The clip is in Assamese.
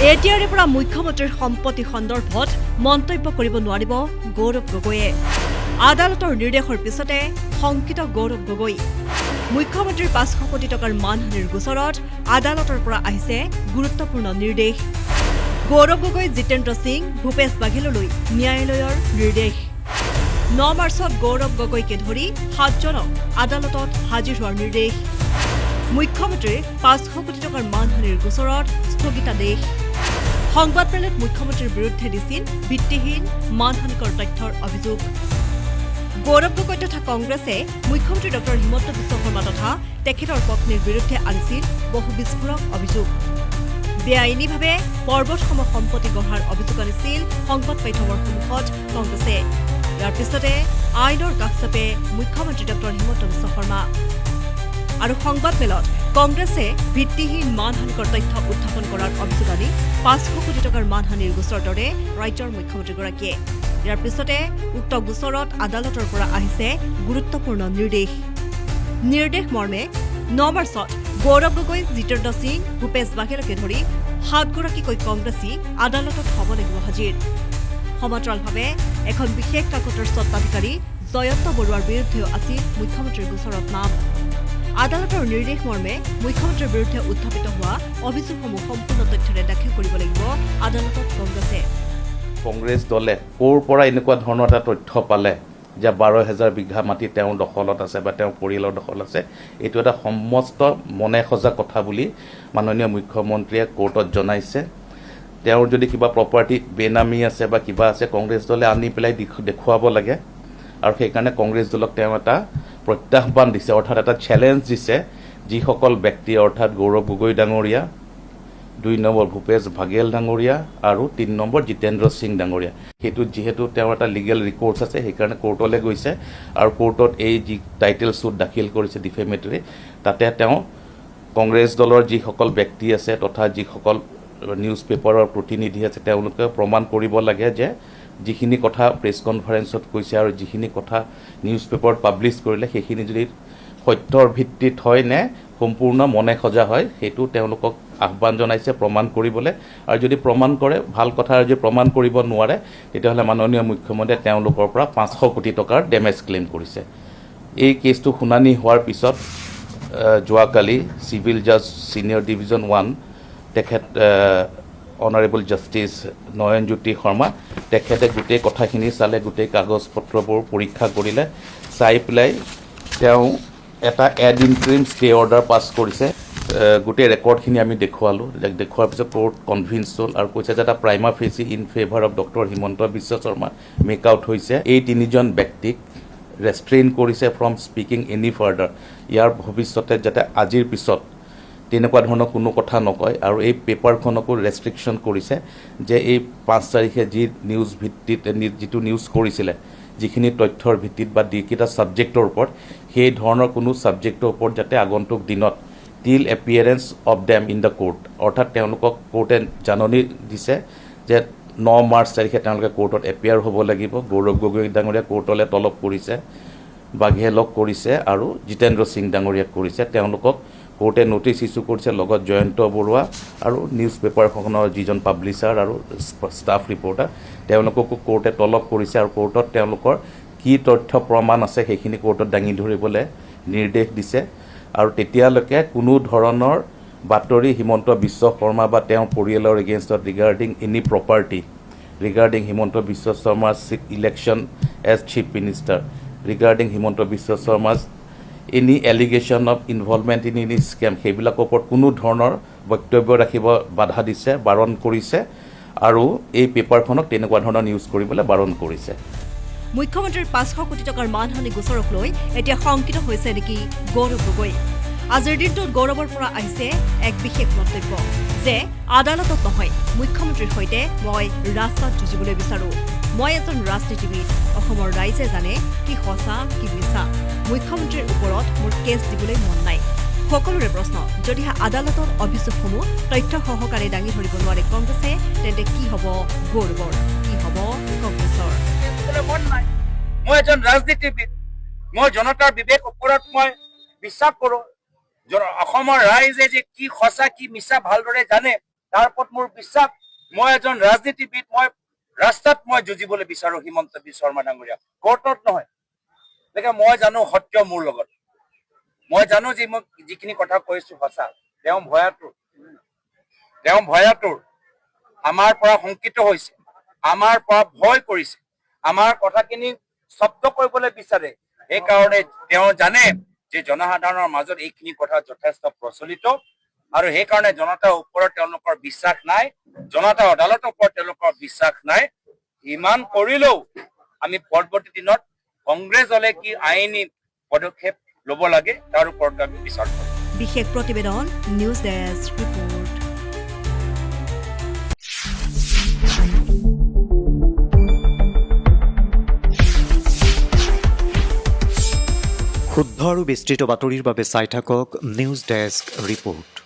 এতিয়াৰে পৰা মুখ্যমন্ত্ৰীৰ সম্পত্তি সন্দৰ্ভত মন্তব্য কৰিব নোৱাৰিব গৌৰৱ গগৈয়ে। আদালতৰ নিৰ্দেশৰ পিছতে শংকিত গৌৰৱ গগৈ। মুখ্যমন্ত্ৰীৰ ৫০০ কোটি টকাৰ মানহানিৰ গোচৰত আদালতৰ পৰা আহিছে গুৰুত্বপূৰ্ণ নিৰ্দেশ। গৌৰৱ গগৈ, জিতেন্দ্ৰ সিং, ভূপেশ বাঘেললৈ ন্যায়ালয়ৰ নিৰ্দেশ। ৯ মাৰ্চত গৌৰৱ গগৈকে ধৰি ৭জনক আদালতত হাজিৰ হোৱাৰ নিৰ্দেশ। মুখ্যমন্ত্ৰীৰ ৫০০ কোটি টকাৰ মানহানিৰ গোচৰত স্থগিতাদেশ। সংবাদমেলত মুখ্যমন্ত্ৰীৰ বিৰুদ্ধে দিছিল ভিত্তিহীন মানহানিকৰ তথ্যৰ অভিযোগ। গৌৰৱ গগৈ তথা কংগ্ৰেছে মুখ্যমন্ত্ৰী ডঃ হিমন্ত বিশ্ব শৰ্মা তথা তেখেতৰ পত্নীৰ বিৰুদ্ধে আনিছিল বহু বিস্ফোৰক অভিযোগ। বেআইনীভাৱে পৰ্বতসম সম্পত্তি গঢ়াৰ অভিযোগ আনিছিল সংবাদ মাধ্যমৰ সন্মুখত কংগ্ৰেছে। ইয়াৰ পিছতে আইনৰ কাষ চাপে মুখ্যমন্ত্ৰী ডঃ হিমন্ত বিশ্ব শৰ্মা। আৰু সংবাদমেলত কংগ্ৰেছে ভিত্তিহীন মানহানিকৰ তথ্য উত্থাপন কৰাৰ অভিযোগ আনি ৫০০ কোটি টকাৰ মানহানিৰ গোচৰ দৰে ৰাজ্যৰ মুখ্যমন্ত্ৰীগৰাকীয়ে। ইয়াৰ পিছতে উক্ত গোচৰত আদালতৰ পৰা আহিছে গুৰুত্বপূৰ্ণ নিৰ্দেশ। নিৰ্দেশ মৰ্মে ৯ মাৰ্চত গৌৰৱ গগৈ, জিতেন্দ্ৰ সিং, ভূপেশ বাঘেলকে ধৰি ৭গৰাকীকৈ কংগ্ৰেছী আদালতত হ'ব লাগিব হাজিৰ। সমান্তৰালভাৱে এখন বিশেষ কাকতৰ স্বত্বাধিকাৰী জয়ন্ত বৰুৱাৰ বিৰুদ্ধেও আছিল মুখ্যমন্ত্ৰীৰ গোচৰত নাম। আদালতৰ নিৰ্দেশ মৰ্মে মুখ্যমন্ত্ৰীৰ বিৰুদ্ধে উত্থাপিত হোৱা অভিযোগসমূহ সম্পূৰ্ণ তথ্যৰে দাখিল কৰিব লাগিব আদালতত কংগ্ৰেছে। কংগ্ৰেছ দলে ক'ৰ পৰা এনেকুৱা ধৰণৰ এটা তথ্য পালে যে ১২,০০০ বিঘা মাটি তেওঁৰ দখলত আছে বা তেওঁৰ পৰিয়ালৰ দখল আছে, এইটো এটা সমস্ত মনে সজা কথা বুলি মাননীয় মুখ্যমন্ত্ৰীয়ে কোৰ্টত জনাইছে। তেওঁৰ যদি কিবা প্ৰপাৰ্টি বেনামী আছে বা কিবা আছে, কংগ্ৰেছ দলে আনি পেলাই দেখুৱাব লাগে। আৰু সেইকাৰণে কংগ্ৰেছ দলক তেওঁ এটা প্ৰত্যাহ্বান দিছে, অৰ্থাৎ এটা চেলেঞ্জ দিছে। যিসকল ব্যক্তি অৰ্থাৎ গৌৰৱ গগৈ ডাঙৰীয়া, ২ নম্বৰ ভূপেশ বাঘেল ডাঙৰীয়া আৰু ৩ নম্বৰ জিতেন্দ্ৰ সিং ডাঙৰীয়া, সেইটো যিহেতু তেওঁৰ এটা লিগেল ৰিকৰ্ডছ আছে, সেইকাৰণে কোৰ্টলৈ গৈছে। আৰু কোৰ্টত এই যি টাইটেল ছুট দাখিল কৰিছে ডিফেমেটৰী, তাতে তেওঁ কংগ্ৰেছ দলৰ যিসকল ব্যক্তি আছে তথা যিসকল নিউজ পেপাৰৰ প্ৰতিনিধি আছে, তেওঁলোকে প্ৰমাণ কৰিব লাগে যে যিখিনি কথা প্ৰেছ কনফাৰেন্সত কৈছে আৰু যিখিনি কথা নিউজ পেপাৰত পাব্লিছ কৰিলে, সেইখিনি যদি সত্যৰ ভিত্তিত হয় নে সম্পূৰ্ণ মনে সজা হয়, সেইটো তেওঁলোকক আহ্বান জনাইছে প্ৰমাণ কৰিবলৈ। আৰু যদি প্ৰমাণ কৰে ভাল কথা, আৰু যদি প্ৰমাণ কৰিব নোৱাৰে তেতিয়াহ'লে মাননীয় মুখ্যমন্ত্ৰীয়ে তেওঁলোকৰ পৰা ৫০০ কোটি টকাৰ ডেমেজ ক্লেইম কৰিছে। এই কেছটো শুনানি হোৱাৰ পিছত যোৱাকালি চিভিল জাজ ছিনিয়ৰ ডিভিজন 1 তেখেত অনাৰেবল জাষ্টিছ নয়নজ্যোতি শৰ্মা, তেখেতে গোটেই কথাখিনি চালে, গোটেই কাগজ পত্ৰবোৰ পৰীক্ষা কৰিলে। চাই পেলাই তেওঁ এটা এড ইণ্টাৰিম ষ্টে অৰ্ডাৰ পাছ কৰিছে। গোটেই ৰেকৰ্ডখিনি আমি দেখুৱালোঁ। দেখুওৱাৰ পিছত কোৰ্ট কনভিন্স হ'ল আৰু কৈছে যে এটা prima facie in favour of doctor Himanta Biswa Sarma make out হৈছে। এই 3জন ব্যক্তিক ৰেষ্ট্ৰেইন কৰিছে ফ্ৰম স্পিকিং এনি ফাৰ্ডাৰ। ইয়াৰ ভৱিষ্যতে যাতে আজিৰ পিছত তেনেকুৱা ধৰণৰ কোনো কথা নকয়। আৰু এই পেপাৰখনকো ৰেষ্ট্ৰিকশ্যন কৰিছে যে এই ৫ তাৰিখে যি নিউজ ভিত্তিত যিটো নিউজ কৰিছিলে, যিখিনি তথ্যৰ ভিত্তিত বা যিকেইটা ছাবজেক্টৰ ওপৰত, সেই ধৰণৰ কোনো ছাবজেক্টৰ ওপৰত যাতে আগন্তুক দিনত টিল appearance of them in the court, অৰ্থাৎ তেওঁলোকক কোৰ্টে জাননী দিছে যে ৯ মাৰ্চ তাৰিখে তেওঁলোকে কোৰ্টত এপিয়াৰ হ'ব লাগিব। গৌৰৱ গগৈ ডাঙৰীয়া কোৰ্টলৈ তলব কৰিছে, বাঘেলক কৰিছে আৰু জিতেন্দ্ৰ সিং ডাঙৰীয়াক কৰিছে। তেওঁলোকক কোৰ্টে নটিচ ইছ্যু কৰিছে, লগত জয়ন্ত বৰুৱা আৰু নিউজ পেপাৰখনৰ যিজন পাব্লিছাৰ আৰু ষ্টাফ ৰিপৰ্টাৰ, তেওঁলোককো কোৰ্টে তলব কৰিছে। আৰু কোৰ্টত তেওঁলোকৰ কি তথ্য প্ৰমাণ আছে সেইখিনি কোৰ্টত দাঙি ধৰিবলৈ নিৰ্দেশ দিছে। আৰু তেতিয়ালৈকে কোনো ধৰণৰ বাতৰি হিমন্ত বিশ্ব শৰ্মা বা তেওঁৰ পৰিয়ালৰ এগেইনষ্টত regarding any property, regarding Himanta Biswa শৰ্মাৰ election as chief minister, regarding Himanta Biswa শৰ্মাৰ any allegation of involvement in any scam, সেইবিলাকৰ ওপৰত কোনো ধৰণৰ বক্তব্য ৰাখিব বাধা দিছে, বাৰণ কৰিছে। আৰু এই পেপাৰখনক তেনেকুৱা ধৰণৰ নিউজ কৰিবলৈ বাৰণ কৰিছে। মুখ্যমন্ত্ৰীৰ ৫০০ কোটি টকাৰ মানহানি গোচৰক লৈ এতিয়া শংকিত হৈছে নেকি গৌৰৱ গগৈ? আজিৰ দিনটোত গৌৰৱৰ পৰা আহিছে এক বিশেষ মন্তব্য যে আদালতত নহয়, মুখ্যমন্ত্ৰীৰ সৈতে মই ৰাস্তাত যুঁজিবলৈ বিচাৰোঁ। মই এজন ৰাজনীতিবিদ। অসমৰ ৰাইজে জানে কি সঁচা কি মিছা। মুখ্যমন্ত্ৰীৰ ওপৰত মোৰ কেছ দিবলৈ মন নাই। সকলোৰে প্ৰশ্ন, যদিহে আদালতৰ অভিযোগসমূহ তথ্য সহকাৰে দাঙি ধৰিব নোৱাৰে কংগ্ৰেছে, তেন্তে কি হ'ব গৌৰৱৰ, কি হ'ব কংগ্ৰেছৰ? মন নাই। মই এজন ৰাজনীতিবিদ। মই জনতাৰ বিবেক ওপৰত মই বিশ্বাস কৰোঁ। অসমৰ ৰাইজে যে কি সঁচা কি মিছা ভালদৰে জানে। তাৰ ওপৰত মোৰ বিশ্বাস। মই এজন ৰাজনীতিবিদ, মই ৰাস্তাত মই যুঁজিবলৈ বিচাৰো হিমন্ত বিশ্ব শৰ্মা ডাঙৰীয়া, কোৰ্টত নহয়। গতিকে মই জানো সত্য মোৰ লগত, মই জানো যে মই যিখিনি কথা কৈছো সঁচা। তেওঁ ভয়াতুৰ আমাৰ পৰা শংকিত হৈছে, আমাৰ পৰা ভয় কৰিছে, আমাৰ কথাখিনি শব্দ কৰিবলৈ বিচাৰে। সেইকাৰণে তেওঁ জানে যে জনসাধাৰণৰ মাজত এইখিনি কথা যথেষ্ট প্ৰচলিত, আৰু সেইকাৰণে জনতাৰ ওপৰত তেওঁলোকৰ বিশ্বাস নাই, জনতা আদালতৰ ওপৰত তেওঁলোকৰ বিশ্বাস নাই। ইমান কৰিলেও আমি পৰৱৰ্তী দিনত কংগ্ৰেছ দলে কি আইনী পদক্ষেপ ল'ব লাগে তাৰ ওপৰত আমি বিচাৰ কৰিম। বিশেষ প্ৰতিবেদন, নিউজ ডেস্ক ৰিপৰ্ট। শুদ্ধ আৰু বিস্তৃত বাতৰিৰ বাবে চাই থাকক নিউজ ডেস্ক ৰিপৰ্ট।